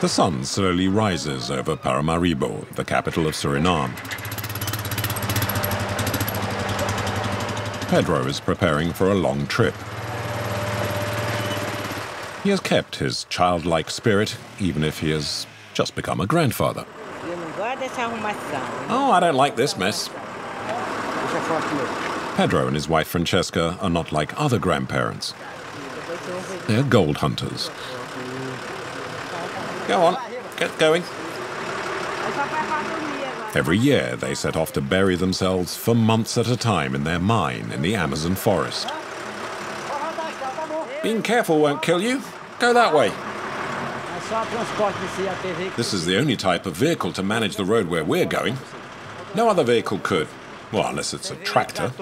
The sun slowly rises over Paramaribo, the capital of Suriname. Pedro is preparing for a long trip. He has kept his childlike spirit, even if he has just become a grandfather. Oh, I don't like this mess. Pedro and his wife Francesca are not like other grandparents. They're gold hunters. Go on, get going. Every year they set off to bury themselves for months at a time in their mine in the Amazon forest. Being careful won't kill you. Go that way. This is the only type of vehicle to manage the road where we're going. No other vehicle could. Well, unless it's a tractor.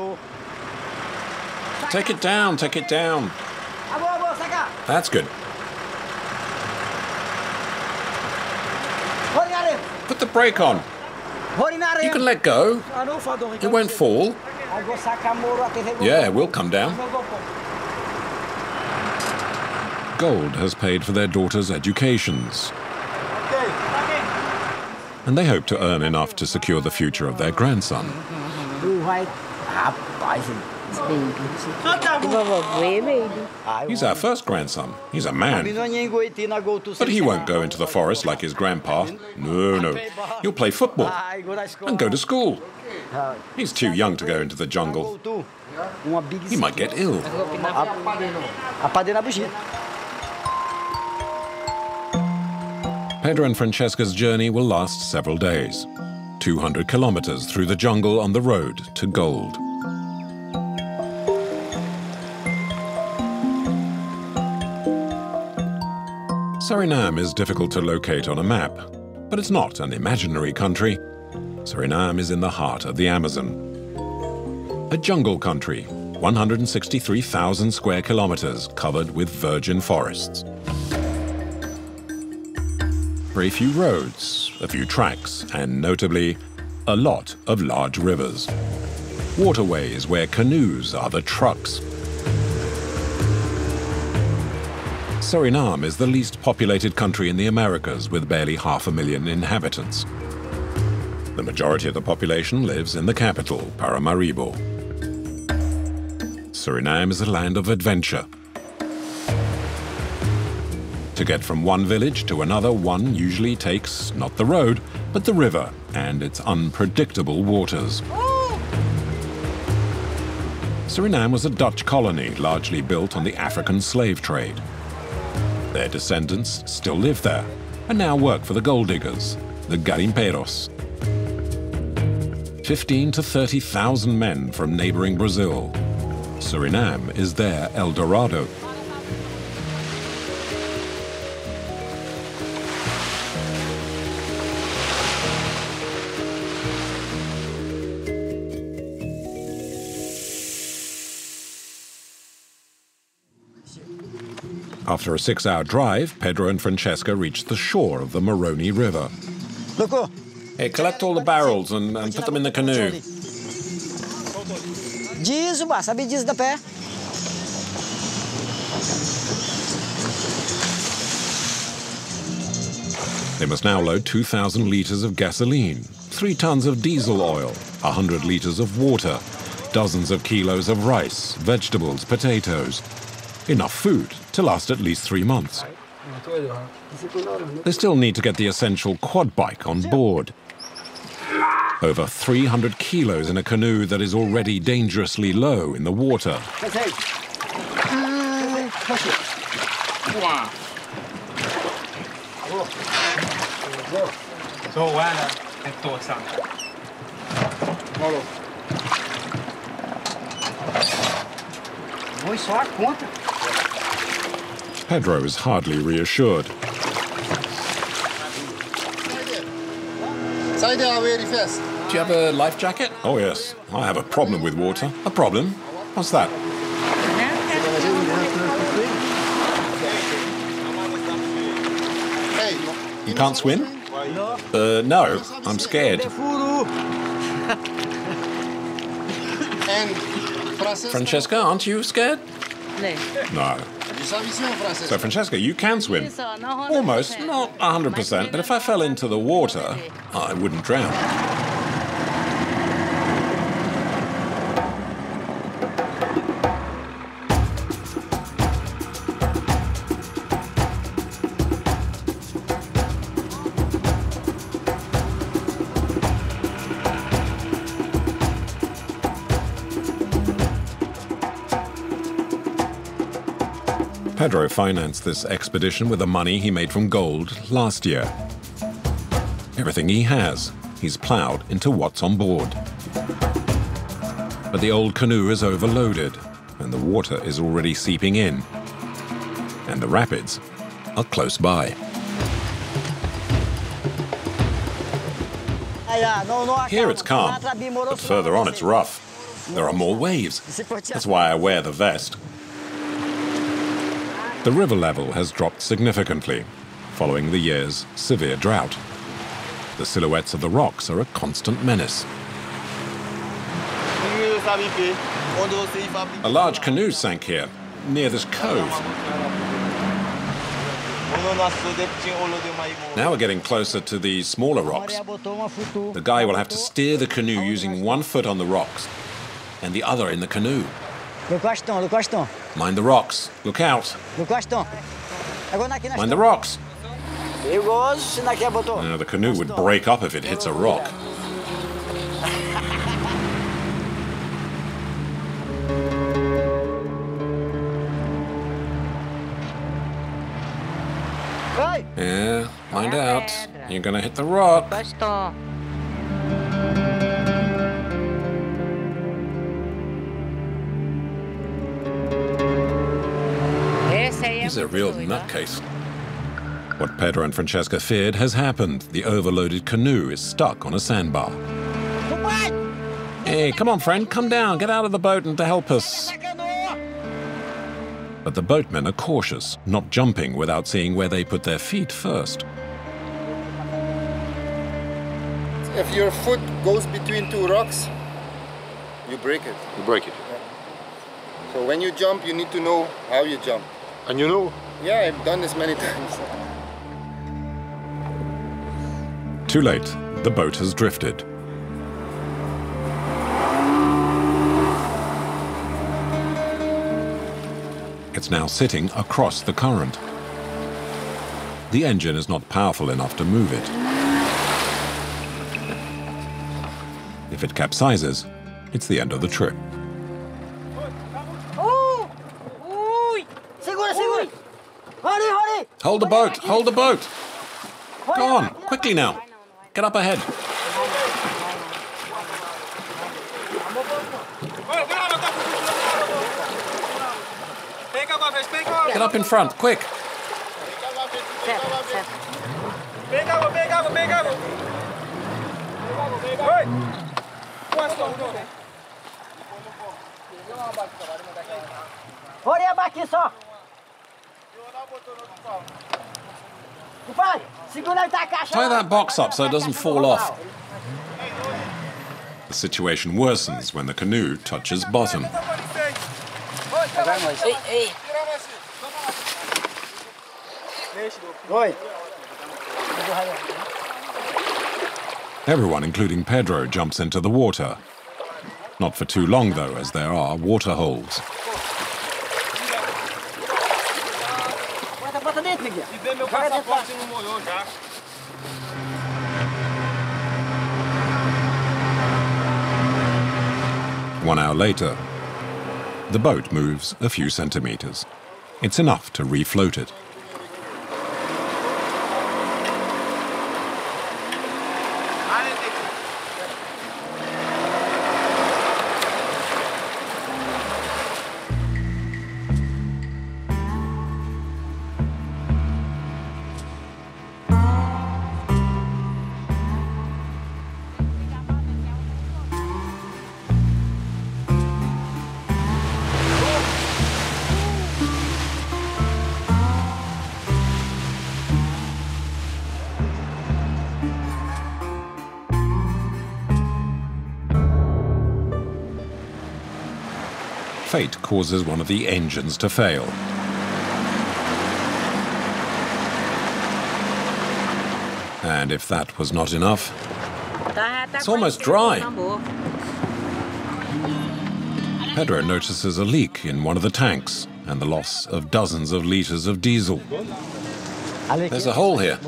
Take it down, take it down. That's good. Put the brake on. You can let go. It won't fall. Yeah, it will come down. Gold has paid for their daughters' educations. And they hope to earn enough to secure the future of their grandson. He's our first grandson. He's a man. But he won't go into the forest like his grandpa. No. He'll play football and go to school. He's too young to go into the jungle. He might get ill. Pedro and Francesca's journey will last several days. 200 kilometers through the jungle on the road to gold. Suriname is difficult to locate on a map, but it's not an imaginary country. Suriname is in the heart of the Amazon. A jungle country, 163,000 square kilometers covered with virgin forests. Very few roads, a few tracks, and notably, a lot of large rivers. Waterways where canoes are the trucks. Suriname is the least populated country in the Americas with barely 500,000 inhabitants. The majority of the population lives in the capital, Paramaribo. Suriname is a land of adventure. To get from one village to another, one usually takes not the road, but the river and its unpredictable waters. Suriname was a Dutch colony largely built on the African slave trade. Their descendants still live there and now work for the gold diggers, the garimpeiros. 15,000 to 30,000 men from neighboring Brazil. Suriname is their El Dorado. After a 6-hour drive, Pedro and Francesca reached the shore of the Moroni River. Hey, collect all the barrels and put them in the canoe. They must now load 2,000 liters of gasoline, 3 tons of diesel oil, 100 liters of water, dozens of kilos of rice, vegetables, potatoes. Enough food to last at least 3 months. They still need to get the essential quad bike on board. Over 300 kilos in a canoe that is already dangerously low in the water. Pedro is hardly reassured. Do you have a life jacket? Oh yes, I have a problem with water. A problem? What's that? You can't swim? No, I'm scared. Francesca, aren't you scared? No. So, Francesca, you can swim. Almost, not 100%, but if I fell into the water, I wouldn't drown. Pedro financed this expedition with the money he made from gold last year. Everything he has, he's ploughed into what's on board. But the old canoe is overloaded, and the water is already seeping in. And the rapids are close by. Here it's calm, but further on it's rough. There are more waves. That's why I wear the vest. The river level has dropped significantly, following the year's severe drought. The silhouettes of the rocks are a constant menace. A large canoe sank here, near this cove. Now we're getting closer to the smaller rocks. The guy will have to steer the canoe using one foot on the rocks and the other in the canoe. Mind the rocks. Look out. Mind the rocks. The canoe would break up if it hits a rock. Yeah, mind out. You're gonna hit the rock. He's a real nutcase. What Pedro and Francesca feared has happened. The overloaded canoe is stuck on a sandbar. Hey, come on, friend, come down. Get out of the boat and to help us. But the boatmen are cautious, not jumping without seeing where they put their feet first. If your foot goes between two rocks, you break it. You break it. Yeah. So when you jump, you need to know how you jump. And you know? Yeah, I've done this many times. Too late. The boat has drifted. It's now sitting across the current. The engine is not powerful enough to move it. If it capsizes, it's the end of the trip. Hold the boat! Hold the boat! Go on, quickly now. Get up ahead. Get up in front, quick. Tie that box up so it doesn't fall off. The situation worsens when the canoe touches bottom. Everyone, including Pedro, jumps into the water. Not for too long, though, as there are water holes. One hour later, the boat moves a few centimeters. It's enough to refloat it. fate causes one of the engines to fail. And if that was not enough, it's almost dry. Pedro notices a leak in one of the tanks and the loss of dozens of liters of diesel. There's a hole here.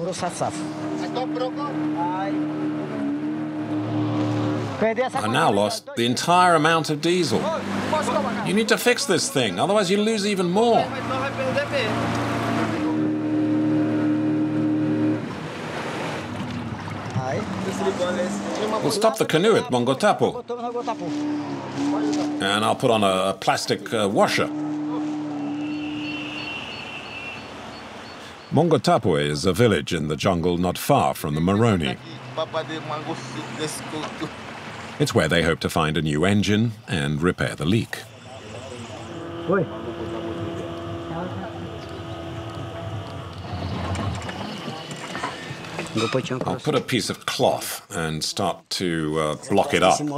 I now lost the entire amount of diesel. You need to fix this thing, otherwise you lose even more. We'll stop the canoe at Mongotapo. And I'll put on a plastic washer. Mongotapo is a village in the jungle not far from the Moroni. It's where they hope to find a new engine and repair the leak. I'll put a piece of cloth and start to block it up. And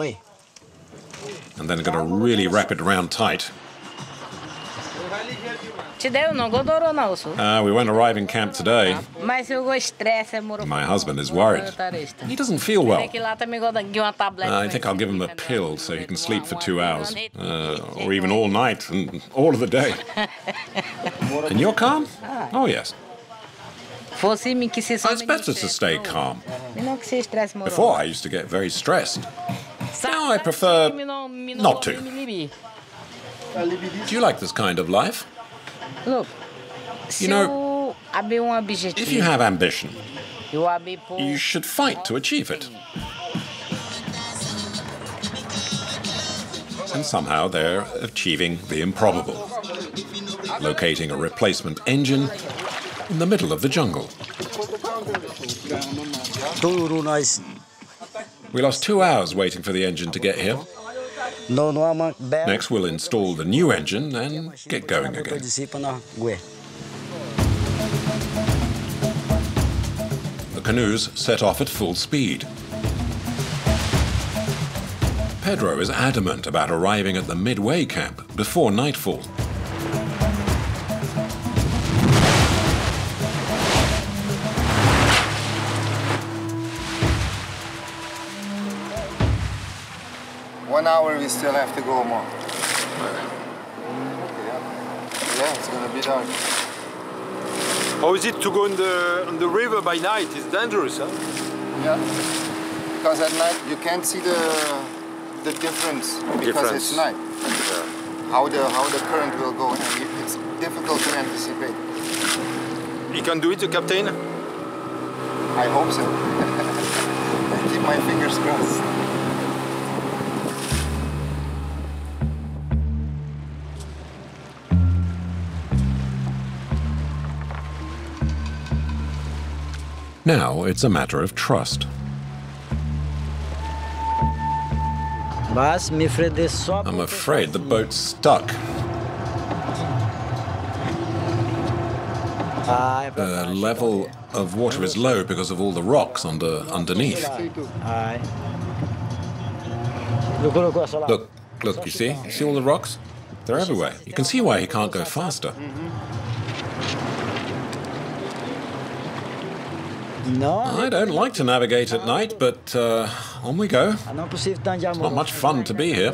then I'm going to really wrap it around tight. We won't arrive in camp today. My husband is worried. He doesn't feel well. I think I'll give him a pill so he can sleep for 2 hours. Or even all night and all of the day. And you're calm? Oh, yes. It's better to stay calm. Before, I used to get very stressed. Now I prefer not to. Do you like this kind of life? Look, you know, if you have ambition, you should fight to achieve it. And somehow they're achieving the improbable, locating a replacement engine in the middle of the jungle. We lost 2 hours waiting for the engine to get here. Next, we'll install the new engine and get going again. The canoes set off at full speed. Pedro is adamant about arriving at the midway camp before nightfall. One hour we still have to go more. Yeah, it's gonna be dark. How is it to go on the river by night? It's dangerous, huh? Yeah, because at night you can't see the difference because it's night. Yeah. How the current will go, and it's difficult to anticipate. You can do it, the captain? I hope so. I keep my fingers crossed. Now it's a matter of trust. I'm afraid the boat's stuck. The level of water is low because of all the rocks underneath. Look, you see? You see all the rocks? They're everywhere. You can see why he can't go faster. I don't like to navigate at night, but on we go. It's not much fun to be here.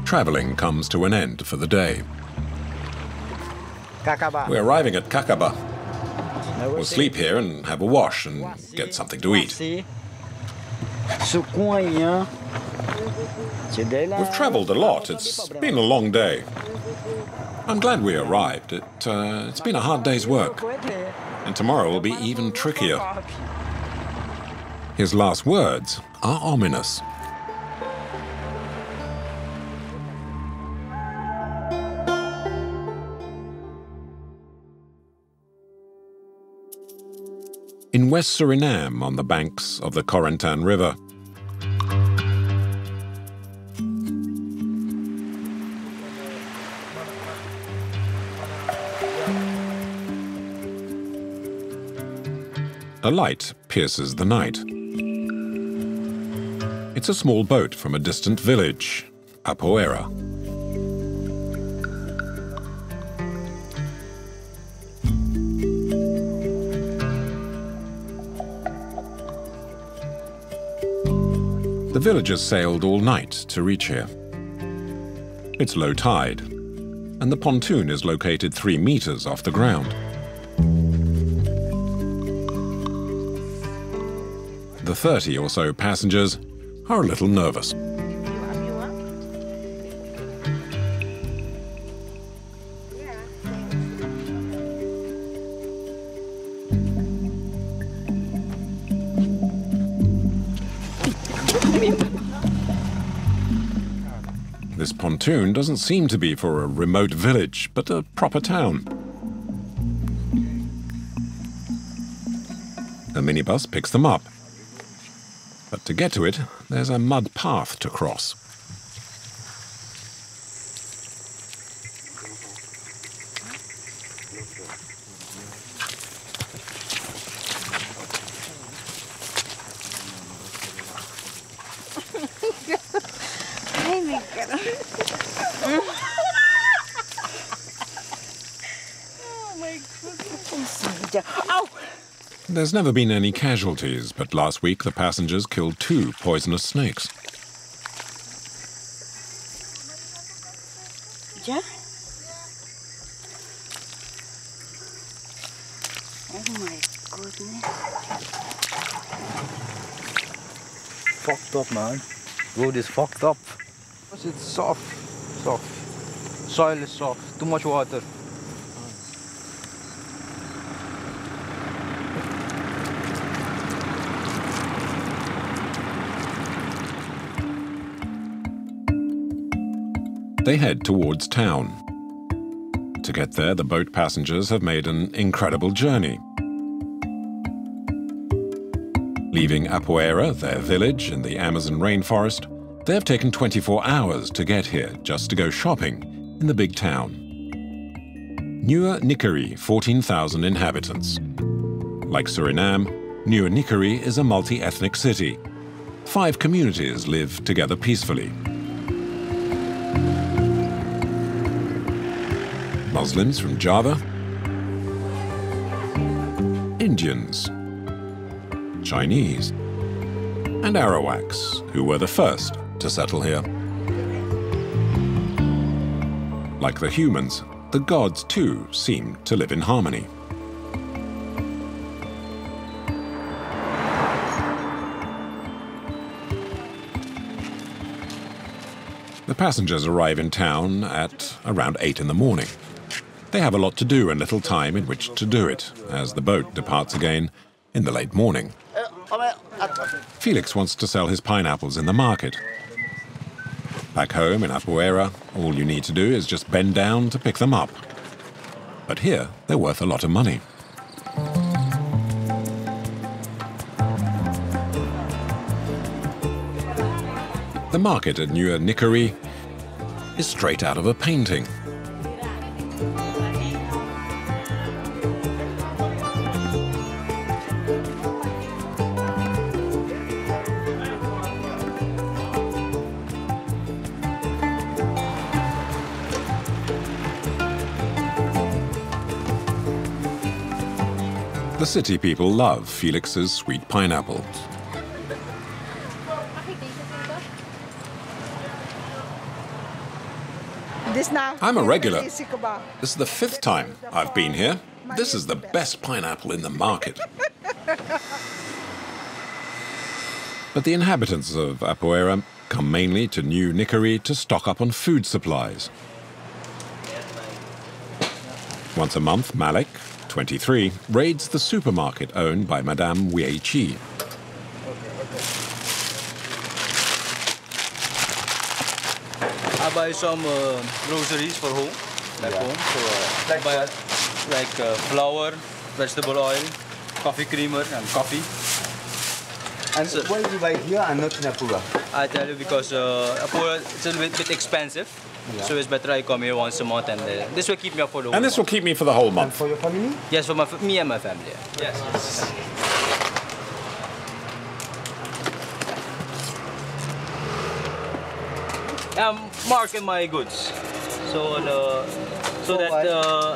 Traveling comes to an end for the day. We're arriving at Kakaba. We'll sleep here and have a wash and get something to eat. We've traveled a lot. It's been a long day. I'm glad we arrived. It's been a hard day's work. And tomorrow will be even trickier. His last words are ominous. In West Suriname, on the banks of the Corentin River, A light pierces the night. It's a small boat from a distant village, Apoera. The villagers sailed all night to reach here. It's low tide, and the pontoon is located 3 meters off the ground. The 30 or so passengers are a little nervous. This pontoon doesn't seem to be for a remote village, but a proper town. A minibus picks them up. But to get to it, there's a mud path to cross. There's never been any casualties, but last week the passengers killed 2 poisonous snakes. Yeah? Oh my goodness. Fucked up, man. Road is fucked up. It's soft. Soil is soft. Too much water. They head towards town. To get there, the boat passengers have made an incredible journey. Leaving Apoera, their village in the Amazon rainforest, they have taken 24 hours to get here just to go shopping in the big town. Nieuwe Nikeri, 14,000 inhabitants. Like Suriname, Nieuwe Nikeri is a multi-ethnic city. 5 communities live together peacefully. Muslims from Java, Indians, Chinese, and Arawaks, who were the first to settle here. Like the humans, the gods too seem to live in harmony. The passengers arrive in town at around 8 in the morning. They have a lot to do and little time in which to do it, as the boat departs again in the late morning. Felix wants to sell his pineapples in the market. Back home in Apoera, all you need to do is just bend down to pick them up. But here, they're worth a lot of money. The market at Nieuwe Nikeri is straight out of a painting. The city people love Felix's sweet pineapples. I'm a regular. This is the 5th time I've been here. This is the best pineapple in the market. But the inhabitants of Apoera come mainly to Nieuwe Nikeri to stock up on food supplies. Once a month, Malik, 23, raids the supermarket owned by Madame Wei Chi. I buy some groceries for home, back home. So I buy flour, vegetable oil, coffee creamer, and coffee. And so, why do you buy here and not in Apoera? I tell you because Apoera it's a bit expensive. Yeah. So it's better I come here once a month, and this will keep me up for the whole month. And this will keep me for the whole month. And for your family? Yes, for me and my family. Yes. marking my goods. So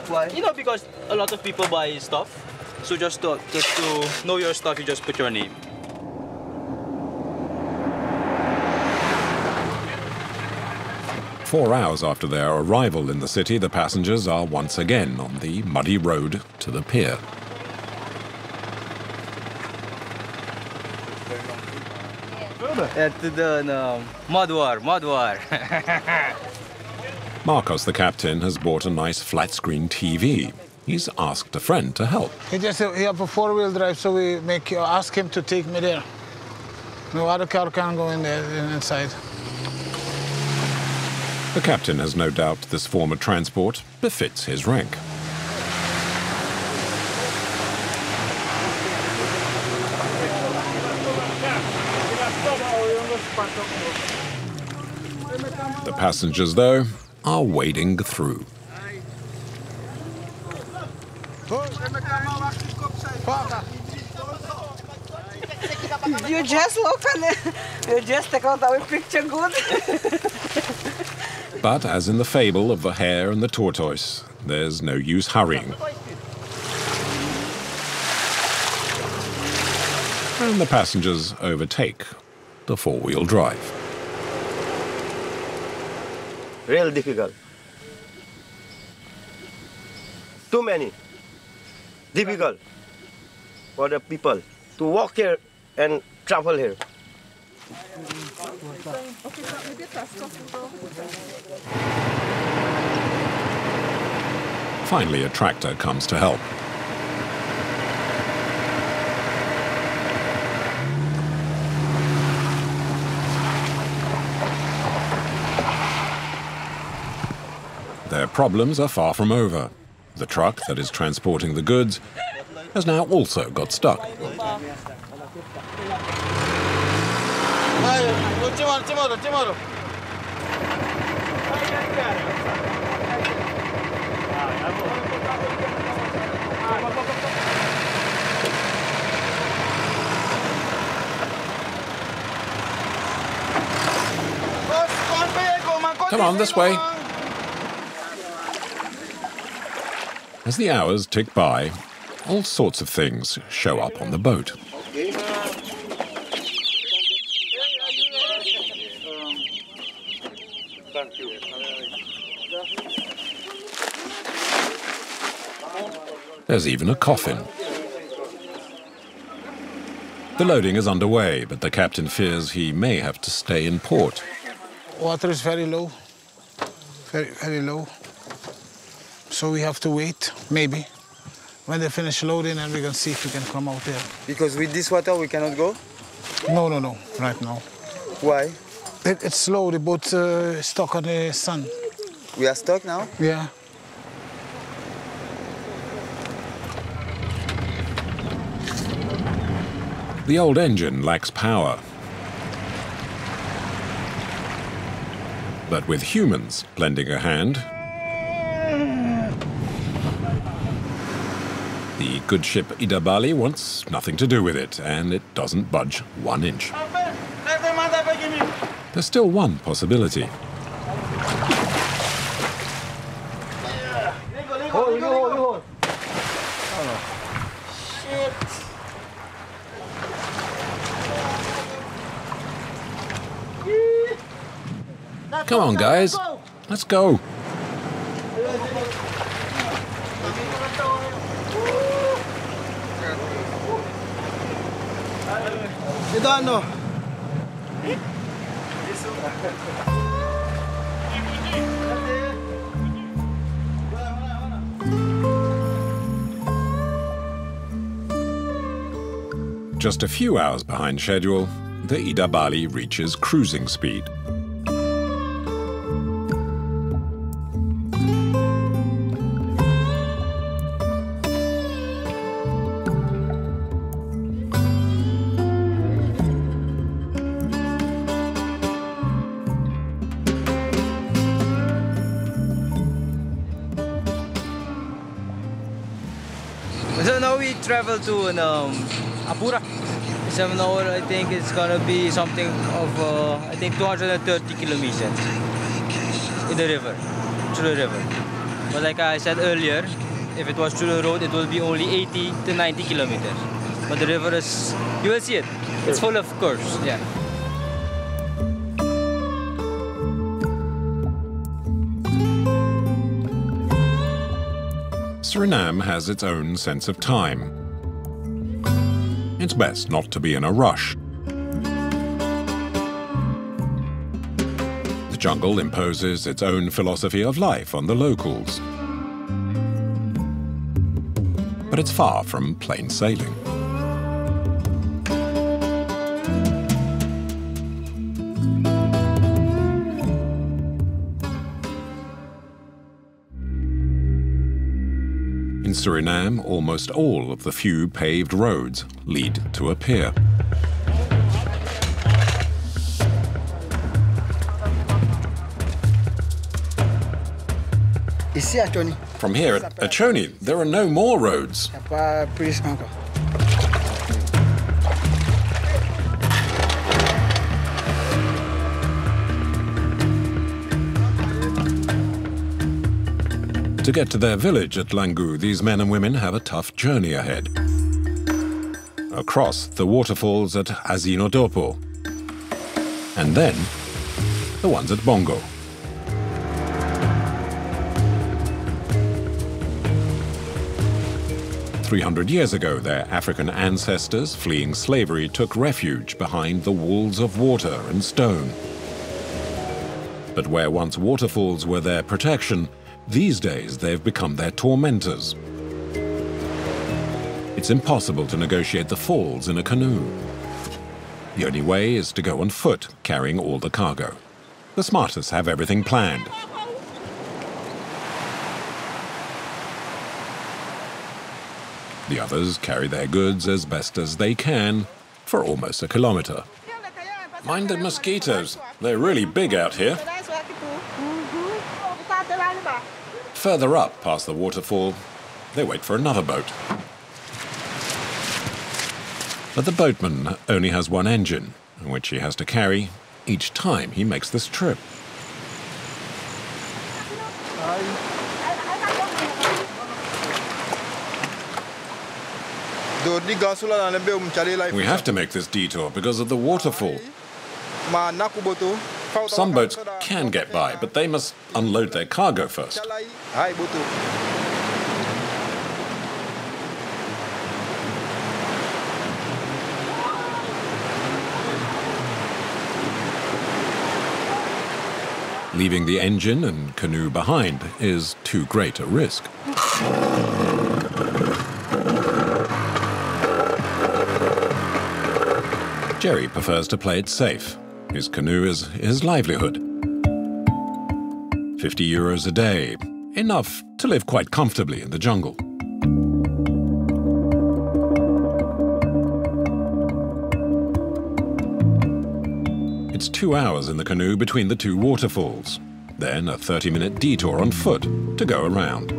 Why? you know, because a lot of people buy stuff. So just to know your stuff, you just put your name. Four hours after their arrival in the city, the passengers are once again on the muddy road to the pier. To the mud war. Marcos, the captain, has bought a nice flat-screen TV. He's asked a friend to help. He have a four-wheel drive, so we ask him to take me there. No other car can go in there inside. The captain has no doubt this form of transport befits his rank. The passengers, though, are wading through. You just look and you just take out our picture good. But as in the fable of the hare and the tortoise, there's no use hurrying. And the passengers overtake the four-wheel drive. Real difficult. Too many. Difficult for the people to walk here and travel here. Finally, a tractor comes to help. Their problems are far from over. The truck that is transporting the goods has now also got stuck. Come on, this way. As the hours tick by, all sorts of things show up on the boat. There's even a coffin. The loading is underway, but the captain fears he may have to stay in port. Water is very low, very low. So we have to wait, maybe. When they finish loading, and we can see if we can come out there. Because with this water we cannot go? No, right now. Why? It's slow, the boat is stuck on the sun. We are stuck now? Yeah. The old engine lacks power. But with humans lending a hand, the good ship Ida Bali wants nothing to do with it, and it doesn't budge 1 inch. There's still one possibility. Come on, guys. Let's go. Just a few hours behind schedule, the Ida Bali reaches cruising speed. So now we travel to Apura. It's 7 hours, I think it's gonna be something of, I think 230 kilometers in the river, through the river. But like I said earlier, if it was through the road, it will be only 80 to 90 kilometers. But the river is, you will see it, it's full of curves, yeah. Suriname has its own sense of time. It's best not to be in a rush. The jungle imposes its own philosophy of life on the locals. But it's far from plain sailing. In Suriname, almost all of the few paved roads lead to a pier. From here at Achoni, there are no more roads. To get to their village at Langu, these men and women have a tough journey ahead. Across the waterfalls at Azinodopo, and then the ones at Bongo. "300 years ago, their African ancestors, fleeing slavery, took refuge behind the walls of water and stone. But where once waterfalls were their protection, these days they've become their tormentors. It's impossible to negotiate the falls in a canoe. The only way is to go on foot, carrying all the cargo. The smartest have everything planned. The others carry their goods as best as they can for almost a kilometer. Mind the mosquitoes, they're really big out here. Further up, past the waterfall, they wait for another boat. But the boatman only has one engine, which he has to carry each time he makes this trip. We have to make this detour because of the waterfall. Some boats can get by, but they must unload their cargo first. Leaving the engine and canoe behind is too great a risk. Jerry prefers to play it safe. His canoe is his livelihood. 50 euros a day, enough to live quite comfortably in the jungle. It's 2 hours in the canoe between the two waterfalls, then a 30-minute detour on foot to go around.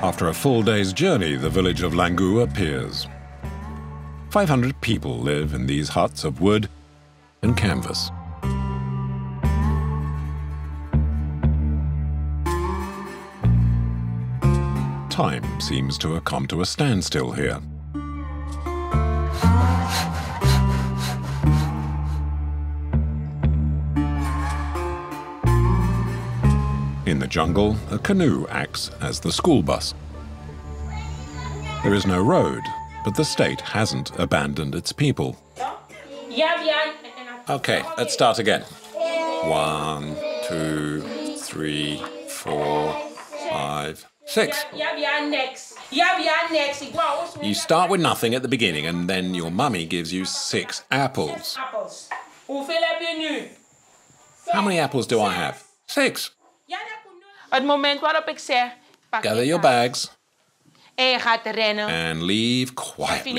After a full day's journey, the village of Langu appears. 500 people live in these huts of wood and canvas. Time seems to have come to a standstill here. In the jungle, a canoe acts as the school bus. There is no road, but the state hasn't abandoned its people. Okay, let's start again. 1, 2, 3, 4, 5, 6. You start with nothing at the beginning and then your mummy gives you 6 apples. How many apples do I have? 6. Gather your bags and leave quietly.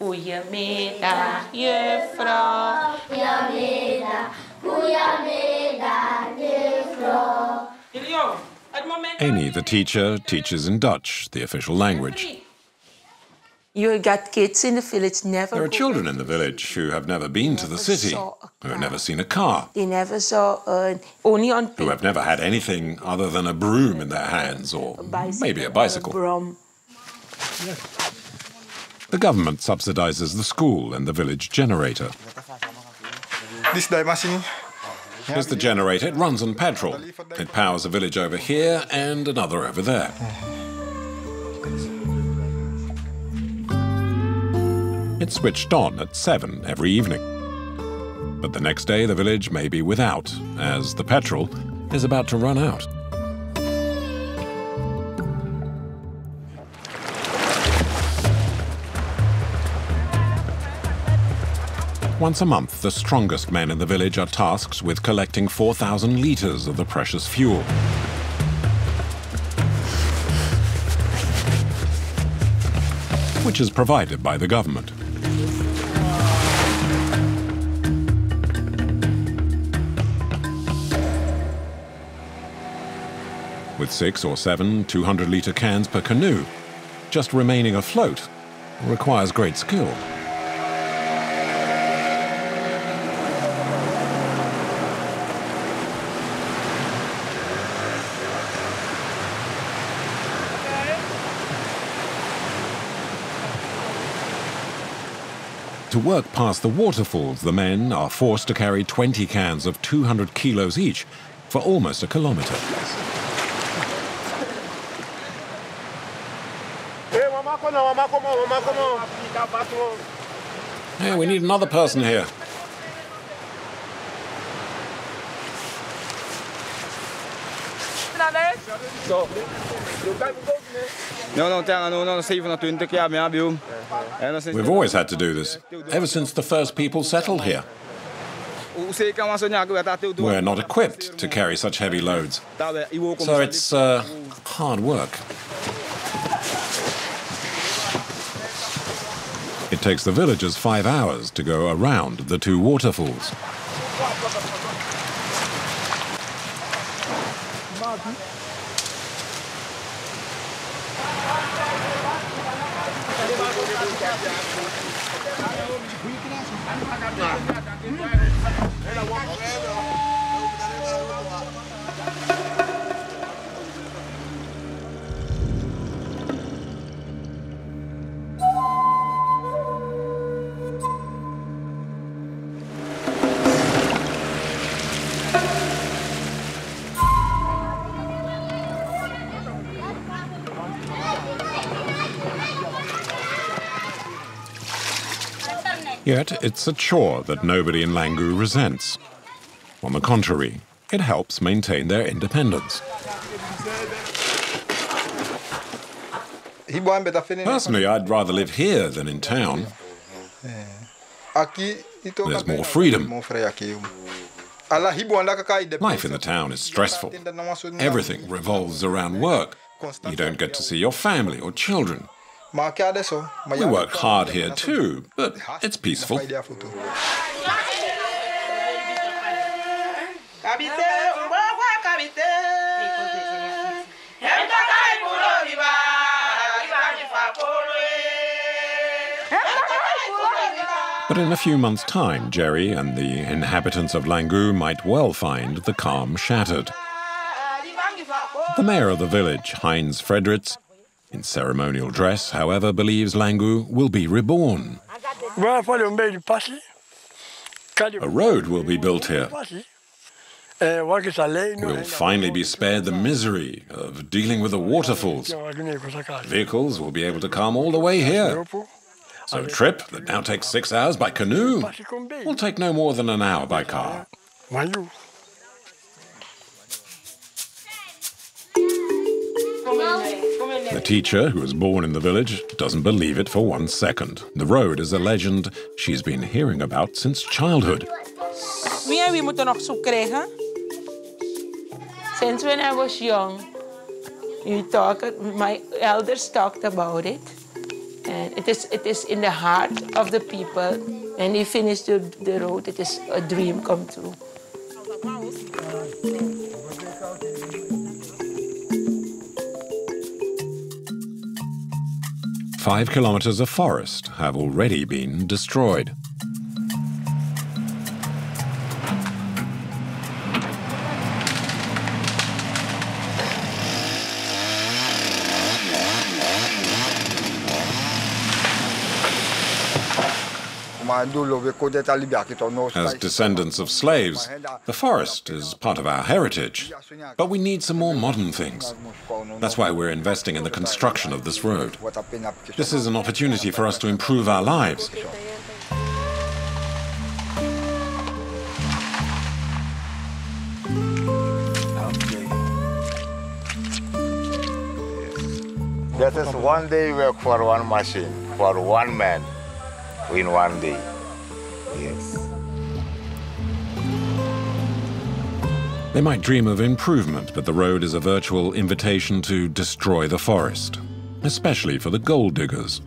Goedemiddag, juffrouw. Goedemiddag, goedemiddag, juffrouw. Amy, the teacher, teaches in Dutch, the official language. You got kids in the village never. There are children in the village who have never been to the city, who have never seen a car, They never saw only on who have never had anything other than a broom in their hands or maybe a bicycle. The government subsidizes the school and the village generator. Here's the generator. It runs on petrol. It powers a village over here and another over there. It's switched on at 7 every evening. But the next day the village may be without, as the petrol is about to run out. Once a month, the strongest men in the village are tasked with collecting 4,000 litres of the precious fuel. Which is provided by the government. With 6 or 7 200-litre cans per canoe, just remaining afloat requires great skill. To work past the waterfalls, the men are forced to carry 20 cans of 200 kilos each for almost a kilometre. Hey, we need another person here. We've always had to do this, ever since the first people settled here. We're not equipped to carry such heavy loads, so it's hard work. It takes the villagers 5 hours to go around the 2 waterfalls. Yet it's a chore that nobody in Langu resents. On the contrary, it helps maintain their independence. Personally, I'd rather live here than in town. There's more freedom. Life in the town is stressful. Everything revolves around work. You don't get to see your family or children. We work hard here too, but it's peaceful. But in a few months' time, Jerry and the inhabitants of Langu might well find the calm shattered. The mayor of the village, Heinz Frederitz, in ceremonial dress, however, believes Langu will be reborn. A road will be built here. We'll finally be spared the misery of dealing with the waterfalls. Vehicles will be able to come all the way here. So a trip that now takes 6 hours by canoe will take no more than an hour by car. The teacher, who was born in the village, doesn't believe it for 1 second. The road is a legend she's been hearing about since childhood. Wie moeten nog zoek krijgen? Since when I was young, my elders talked about it. And it is in the heart of the people. When you finish the road, it is a dream come true. Five kilometers of forest have already been destroyed. As descendants of slaves, the forest is part of our heritage, but we need some more modern things. That's why we're investing in the construction of this road. This is an opportunity for us to improve our lives. That is one day work for one machine, for one man. In one day, yes. They might dream of improvement, but the road is a virtual invitation to destroy the forest, especially for the gold diggers.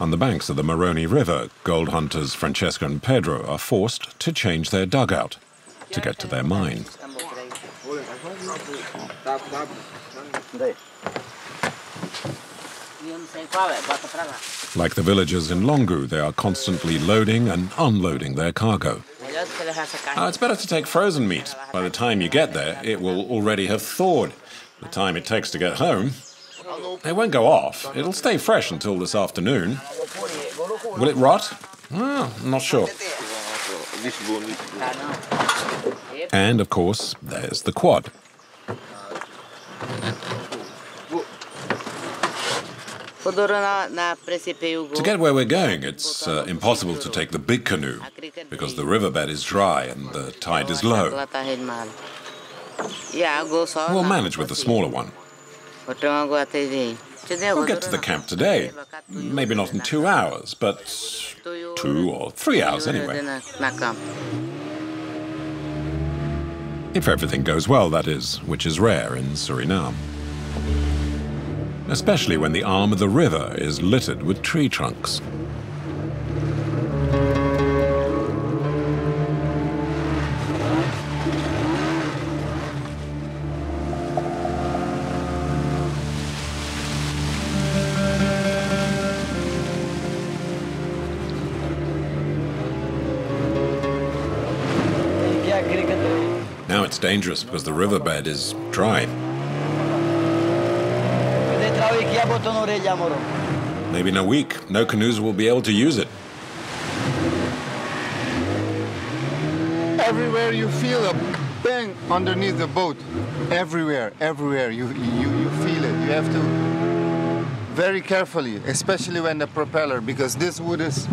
On the banks of the Moroni River, gold hunters Francesca and Pedro are forced to change their dugout to get to their mine. Like the villagers in Longu, they are constantly loading and unloading their cargo. It's better to take frozen meat. By the time you get there, it will already have thawed. The time it takes to get home, it won't go off. It'll stay fresh until this afternoon. Will it rot? Well, I'm not sure. And, of course, there's the quad. To get where we're going, it's impossible to take the big canoe because the riverbed is dry and the tide is low. We'll manage with the smaller one. We'll get to the camp today. Maybe not in 2 hours, but 2 or 3 hours anyway. If everything goes well, that is, which is rare in Suriname. Especially when the arm of the river is littered with tree trunks. Now it's dangerous because the riverbed is dry. Maybe in a week, no canoes will be able to use it. Everywhere you feel a bang underneath the boat. Everywhere, you feel it. You have to very carefully, especially when the propeller, because this wood is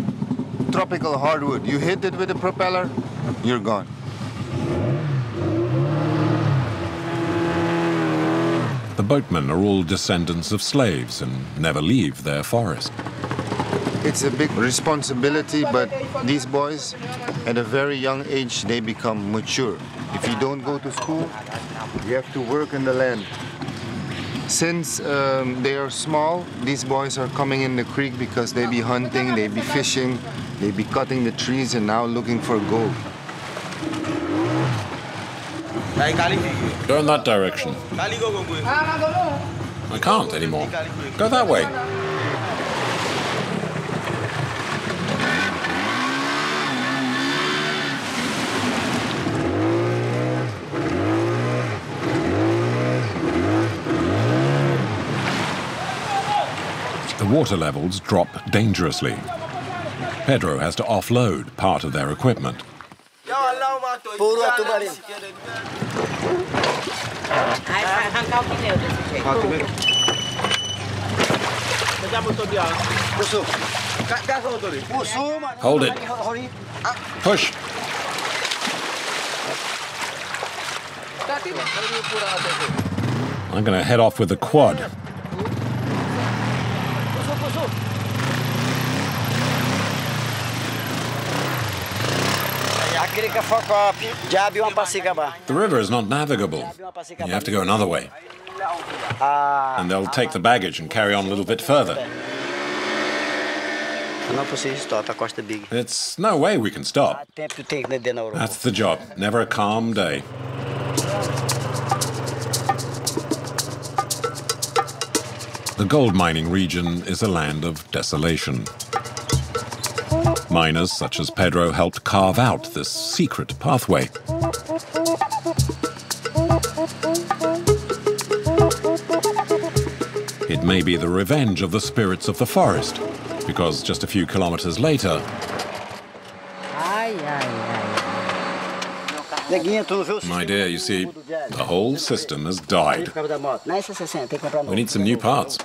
tropical hardwood. You hit it with the propeller, you're gone. The boatmen are all descendants of slaves and never leave their forest. It's a big responsibility, but these boys, at a very young age, they become mature. If you don't go to school, you have to work in the land. Since they are small, these boys are coming in the creek because they be hunting, they be fishing, they be cutting the trees and now looking for gold. Go in that direction. I can't anymore. Go that way. The water levels drop dangerously. Pedro has to offload part of their equipment. Puro ato ba rin? Ay, hanggang pinaw desse jeito. Hold it. Push. I'm going to head off with the quad. The river is not navigable. You have to go another way. And they'll take the baggage and carry on a little bit further. It's no way we can stop. That's the job. Never a calm day. The gold mining region is a land of desolation. Miners such as Pedro helped carve out this secret pathway. It may be the revenge of the spirits of the forest, because just a few kilometers later, my dear, you see, the whole system has died. We need some new parts.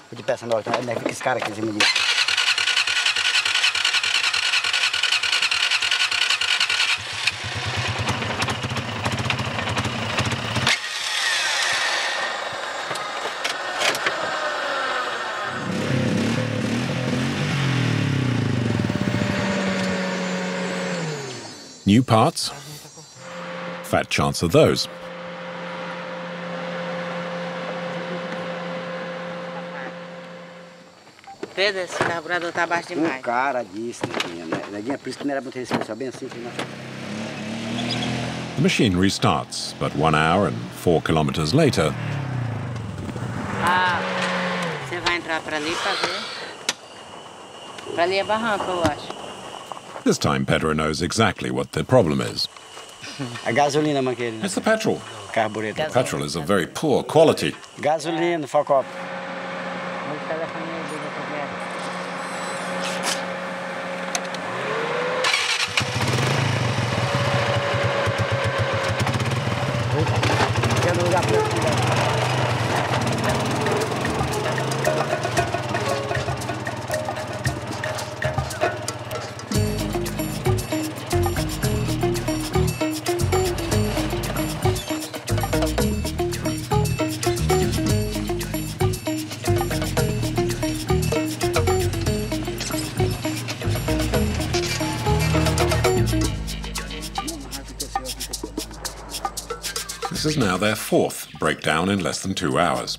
New parts? Fat chance of those. Pedro, esse carburador tá baixo demais. Cara disse, Neguinha, por isso que não era muito responsável, bem assim. The machine restarts, but 1 hour and 4 kilometers later. Ah, você vai entrar para ali para ver? Para ali é barranco, eu acho. This time Pedro knows exactly what the problem is. A gasolina, Manqueira. It's the petrol. Carburetor. The petrol is of very poor quality. Gasolina, foco. This is now their fourth breakdown in less than 2 hours.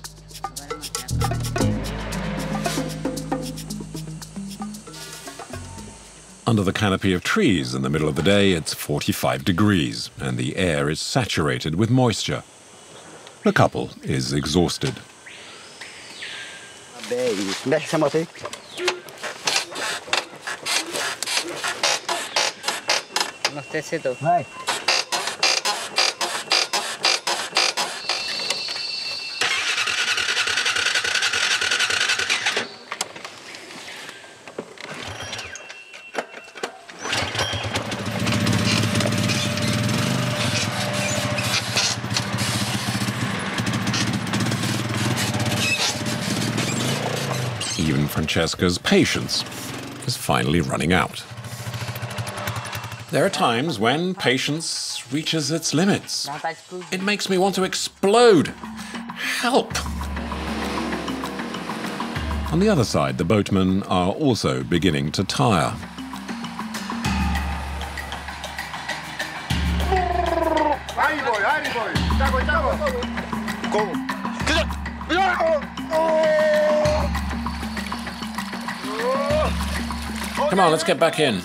Under the canopy of trees in the middle of the day, it's 45 degrees, and the air is saturated with moisture. The couple is exhausted. Even Francesca's patience is finally running out. There are times when patience reaches its limits. It makes me want to explode. Help! On the other side, the boatmen are also beginning to tire. Come on, let's get back in.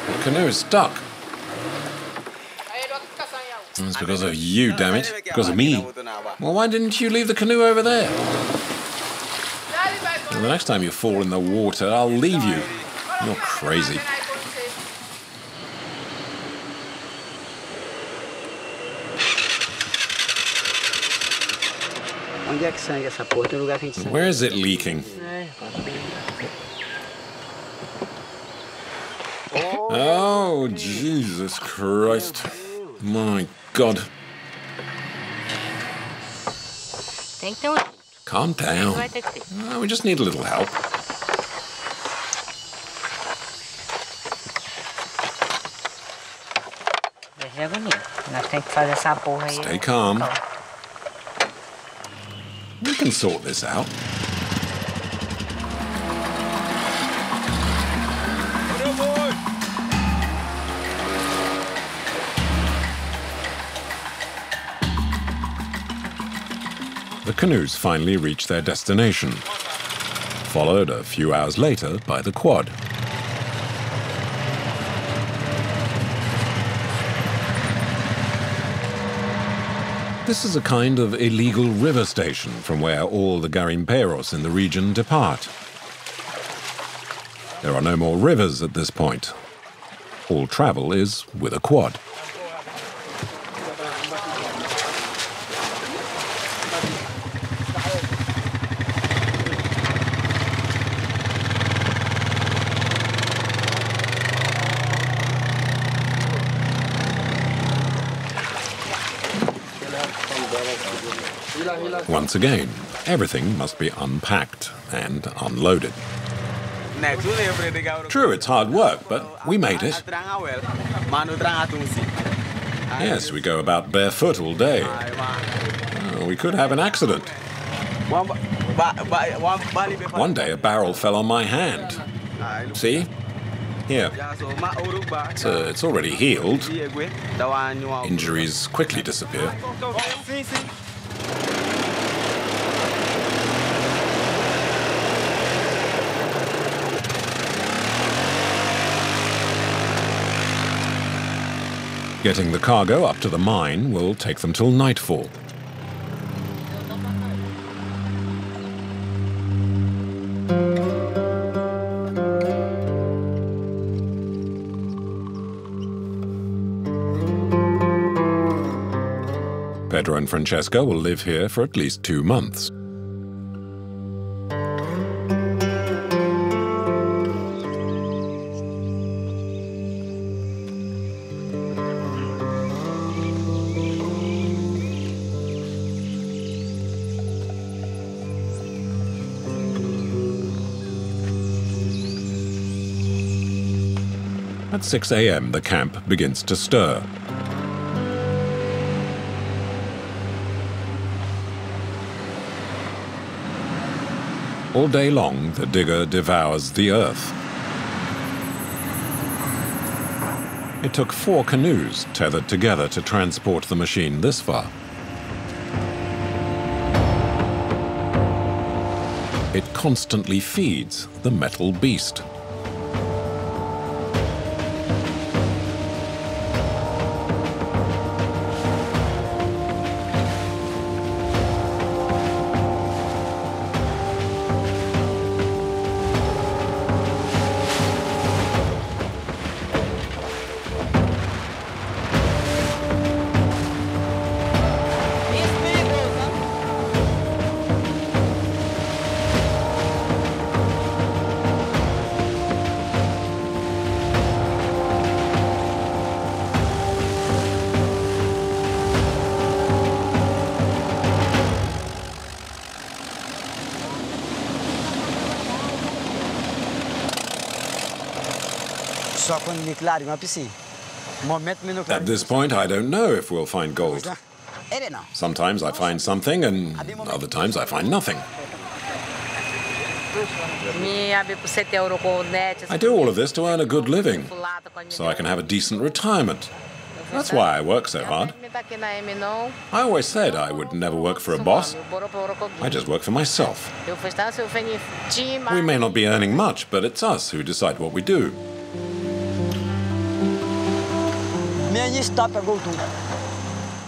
The canoe is stuck. It's because of you, damn it. Because of me. Well, why didn't you leave the canoe over there? Well, the next time you fall in the water, I'll leave you. You're crazy. Where is it leaking? Oh, Jesus Christ. My God. Calm down. Oh, we just need a little help. Stay calm. We can sort this out. The canoes finally reach their destination, followed a few hours later by the quad. This is a kind of illegal river station from where all the garimperos in the region depart. There are no more rivers at this point. All travel is with a quad. Once again, everything must be unpacked and unloaded. True, it's hard work, but we made it. Yes, we go about barefoot all day. We could have an accident. One day a barrel fell on my hand. See? Here. It's already healed. Injuries quickly disappear. Getting the cargo up to the mine will take them till nightfall. Pedro and Francesca will live here for at least 2 months. At 6 a.m., the camp begins to stir. All day long, the digger devours the earth. It took 4 canoes tethered together to transport the machine this far. It constantly feeds the metal beast. At this point, I don't know if we'll find gold. Sometimes I find something, and other times I find nothing. I do all of this to earn a good living, so I can have a decent retirement. That's why I work so hard. I always said I would never work for a boss. I just work for myself. We may not be earning much, but it's us who decide what we do.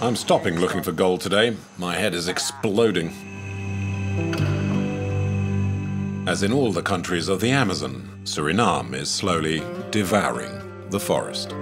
I'm stopping looking for gold today. My head is exploding. As in all the countries of the Amazon, Suriname is slowly devouring the forest.